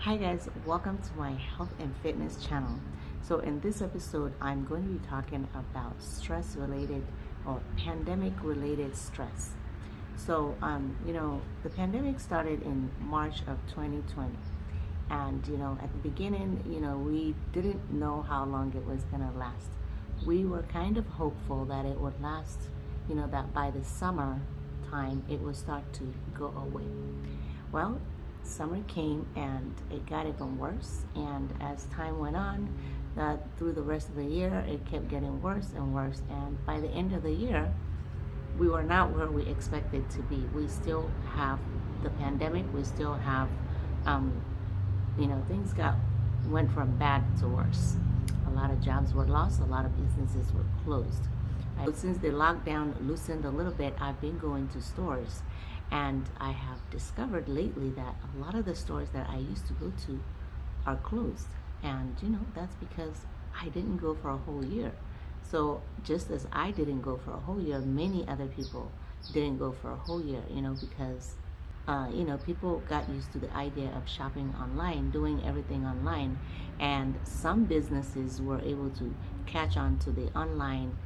Hi guys, welcome to my health and fitness channel. So in this episode, I'm going to be talking about stress related or pandemic related stress. So, the pandemic started in March of 2020. And, at the beginning, we didn't know how long it was going to last. We were kind of hopeful that it would last, that by the summer time, it would start to go away. Well, summer came and it got even worse, and as time went on, through the rest of the year it kept getting worse and worse, and by the end of the year we were not where we expected to be. We still have the pandemic, we still have things went from bad to worse. A lot of jobs were lost, a lot of businesses were closed. Since the lockdown loosened a little bit, I've been going to stores, and I have discovered lately that a lot of the stores that I used to go to are closed. And that's because I didn't go for a whole year. So just as I didn't go for a whole year, many other people didn't go for a whole year, because people got used to the idea of shopping online, doing everything online, and some businesses were able to catch on to the online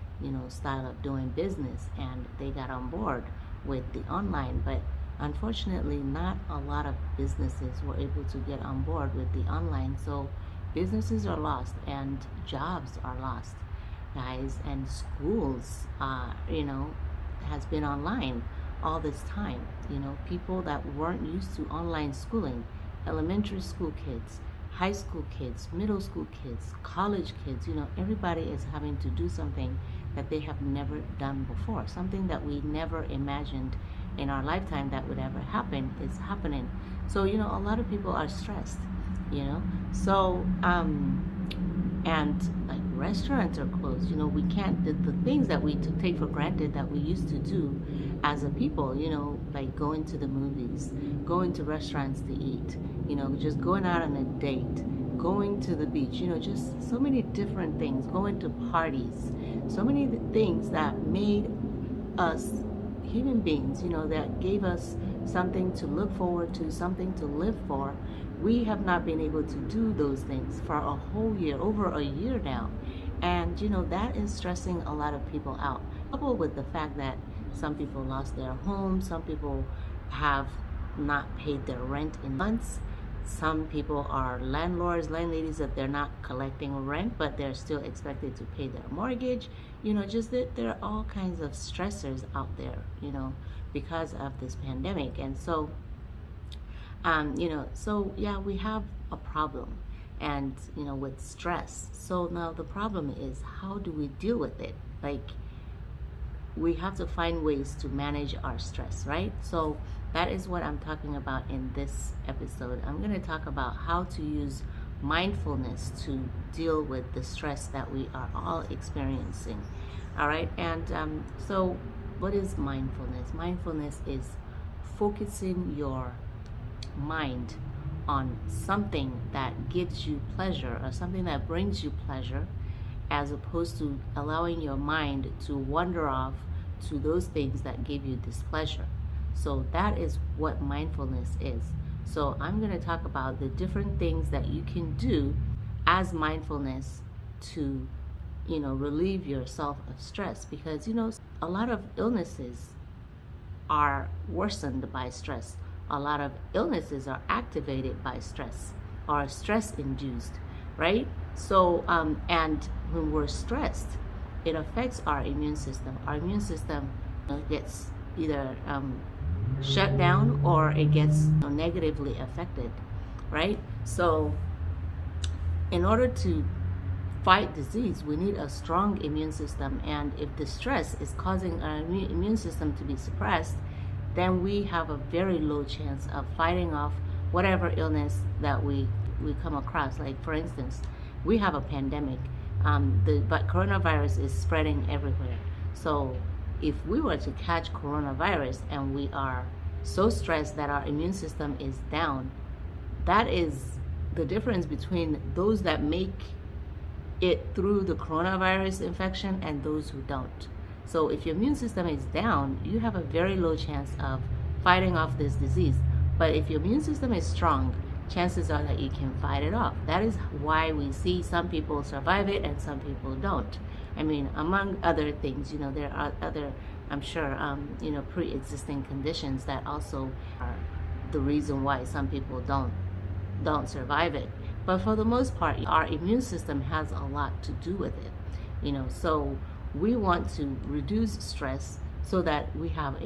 style of doing business, and they got on board with the online. But unfortunately, not a lot of businesses were able to get on board with the online. So businesses are lost and jobs are lost, guys, and schools has been online all this time. People that weren't used to online schooling, elementary school kids, high school kids, middle school kids, college kids, everybody is having to do something that they have never done before. Something that we never imagined in our lifetime that would ever happen is happening. So, a lot of people are stressed, So, and like restaurants are closed. We can't, the things that we take for granted that we used to do as a people, like going to the movies, going to restaurants to eat, just going out on a date, going to the beach, just so many different things, going to parties, so many things that made us human beings, that gave us something to look forward to, something to live for. We have not been able to do those things for a whole year, over a year now. And, that is stressing a lot of people out. Coupled with the fact that some people lost their homes, some people have not paid their rent in months. Some people are landlords, landladies, that they're not collecting rent, but they're still expected to pay their mortgage. Just that there are all kinds of stressors out there, because of this pandemic. And so, we have a problem, and, with stress. So now the problem is, how do we deal with it? Like, we have to find ways to manage our stress, right? So that is what I'm talking about in this episode. I'm going to talk about how to use mindfulness to deal with the stress that we are all experiencing. All right. And so what is mindfulness? Mindfulness is focusing your mind on something that gives you pleasure, or something that brings you pleasure, as opposed to allowing your mind to wander off to those things that give you displeasure. So that is what mindfulness is. So I'm going to talk about the different things that you can do as mindfulness to, relieve yourself of stress, because, a lot of illnesses are worsened by stress. A lot of illnesses are activated by stress, or stress induced, right? So, and when we're stressed, it affects our immune system. Our immune system gets either shut down, or it gets negatively affected, right? So in order to fight disease, we need a strong immune system. And if the stress is causing our immune system to be suppressed, then we have a very low chance of fighting off whatever illness that we come across. Like, for instance, we have a pandemic, but coronavirus is spreading everywhere. So if we were to catch coronavirus and we are so stressed that our immune system is down, that is the difference between those that make it through the coronavirus infection and those who don't. So if your immune system is down, you have a very low chance of fighting off this disease. But if your immune system is strong, chances are that you can fight it off. That is why we see some people survive it and some people don't. I mean, among other things, there are other, I'm sure, pre-existing conditions that also are the reason why some people don't survive it. But for the most part, our immune system has a lot to do with it. So we want to reduce stress so that we have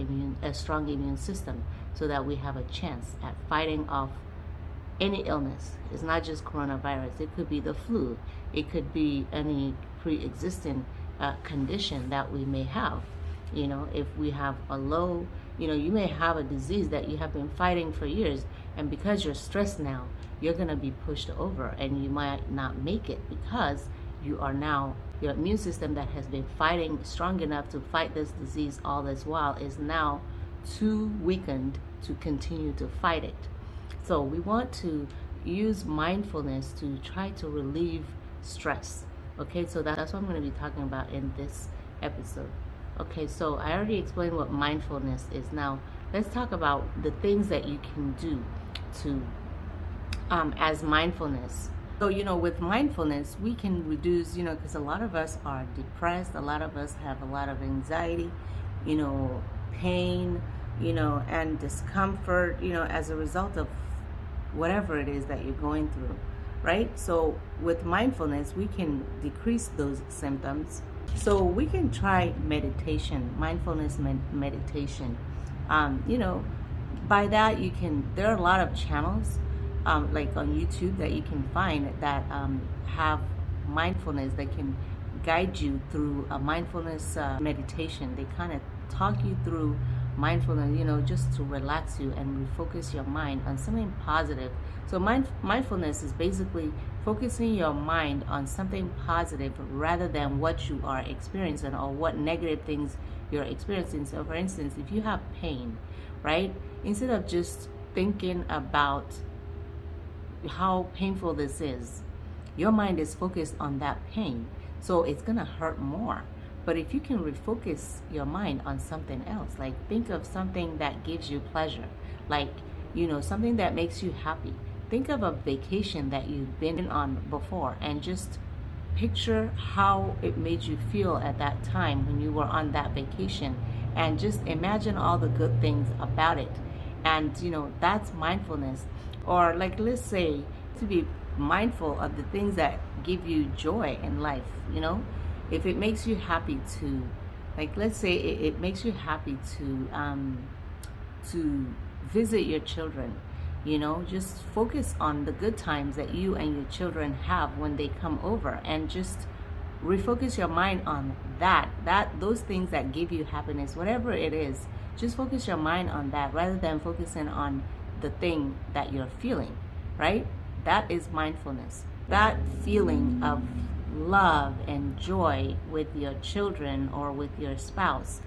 a strong immune system, so that we have a chance at fighting off any illness. It's not just coronavirus. It could be the flu. It could be any pre-existing condition that we may have. If we have a low, you may have a disease that you have been fighting for years, and because you're stressed now, you're going to be pushed over and you might not make it, because your immune system that has been fighting strong enough to fight this disease all this while is now too weakened to continue to fight it. So we want to use mindfulness to try to relieve stress. Okay, so that's what I'm going to be talking about in this episode. Okay, so I already explained what mindfulness is. Now let's talk about the things that you can do to as mindfulness. So, with mindfulness, we can reduce, because a lot of us are depressed, a lot of us have a lot of anxiety, pain, and discomfort, as a result of whatever it is that you're going through, right? So with mindfulness, we can decrease those symptoms. So we can try meditation, mindfulness meditation. By that there are a lot of channels, like on YouTube, that you can find that have mindfulness, that can guide you through a mindfulness meditation. They kind of talk you through mindfulness, just to relax you and refocus your mind on something positive. So mindfulness is basically focusing your mind on something positive rather than what you are experiencing or what negative things you're experiencing. So for instance, if you have pain, right, instead of just thinking about how painful this is, your mind is focused on that pain, so it's gonna hurt more. But if you can refocus your mind on something else, like think of something that gives you pleasure, like something that makes you happy. Think of a vacation that you've been on before and just picture how it made you feel at that time when you were on that vacation, and just imagine all the good things about it. And that's mindfulness. Or like, let's say, to be mindful of the things that give you joy in life. If it makes you happy to, like, let's say it makes you happy to visit your children, just focus on the good times that you and your children have when they come over, and just refocus your mind on those things that give you happiness, whatever it is. Just focus your mind on that rather than focusing on the thing that you're feeling, right? That is mindfulness. That feeling of love and joy with your children or with your spouse,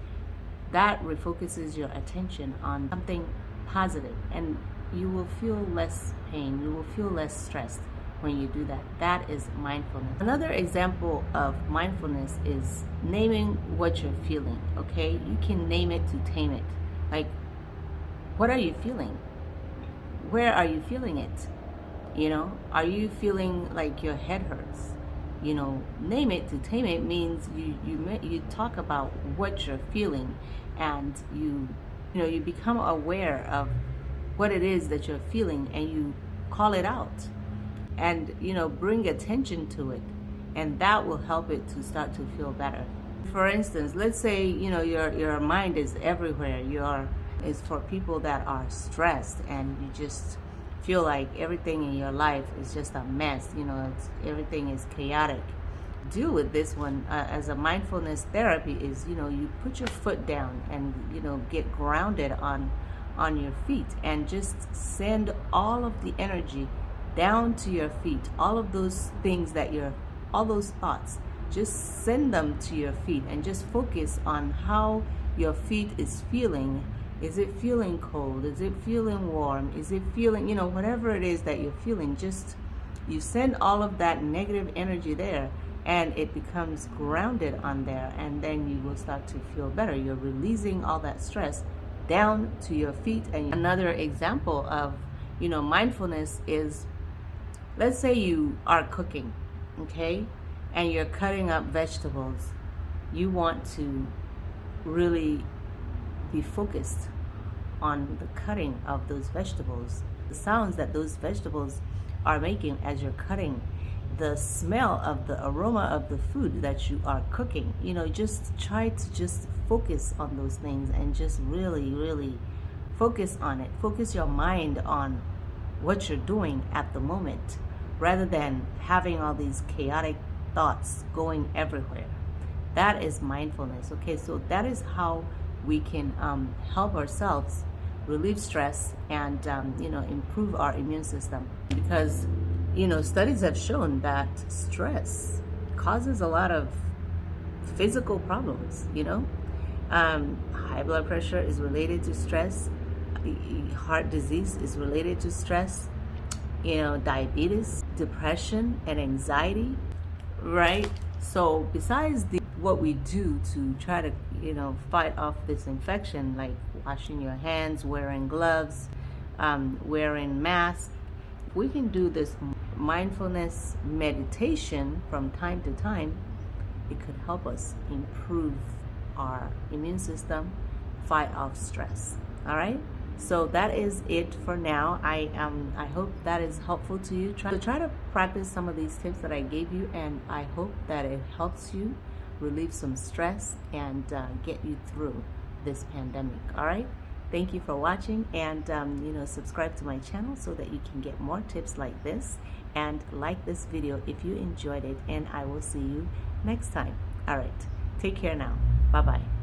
that refocuses your attention on something positive, and you will feel less pain, you will feel less stressed when you do that. That is mindfulness. Another example of mindfulness is naming what you're feeling. Okay, you can name it to tame it. Like, what are you feeling? Where are you feeling it? Are you feeling like your head hurts? Name it to tame it means you talk about what you're feeling, and you become aware of what it is that you're feeling, and you call it out, and bring attention to it, and that will help it to start to feel better. For instance, let's say your mind is everywhere. It's for people that are stressed and you just feel like everything in your life is just a mess. Everything is chaotic. Deal with this one as a mindfulness therapy is, you put your foot down and get grounded on your feet, and just send all of the energy down to your feet. All of those things all those thoughts, just send them to your feet, and just focus on how your feet is feeling. Is it feeling cold? Is it feeling warm? Is it feeling, whatever it is that you're feeling, just you send all of that negative energy there, and it becomes grounded on there, and then you will start to feel better. You're releasing all that stress down to your feet. And another example of mindfulness is, let's say you are cooking, okay, and you're cutting up vegetables. You want to really be focused on the cutting of those vegetables, the sounds that those vegetables are making as you're cutting, the smell of the aroma of the food that you are cooking. Just try to just focus on those things and just really focus on it. Focus your mind on what you're doing at the moment, rather than having all these chaotic thoughts going everywhere. That is mindfulness. Okay, so that is how we can help ourselves relieve stress and improve our immune system. Because studies have shown that stress causes a lot of physical problems. High blood pressure is related to stress. Heart disease is related to stress. Diabetes, depression, and anxiety, right? So besides what we do to try to fight off this infection, like washing your hands, wearing gloves, wearing masks, we can do this mindfulness meditation from time to time. It could help us improve our immune system, fight off stress. All right, so that is it for now. I hope that is helpful to you. Try to practice some of these tips that I gave you, and I hope that it helps you relieve some stress and get you through this pandemic. All right, thank you for watching, and subscribe to my channel so that you can get more tips like this, and like this video if you enjoyed it, and I will see you next time. All right, take care now. Bye bye.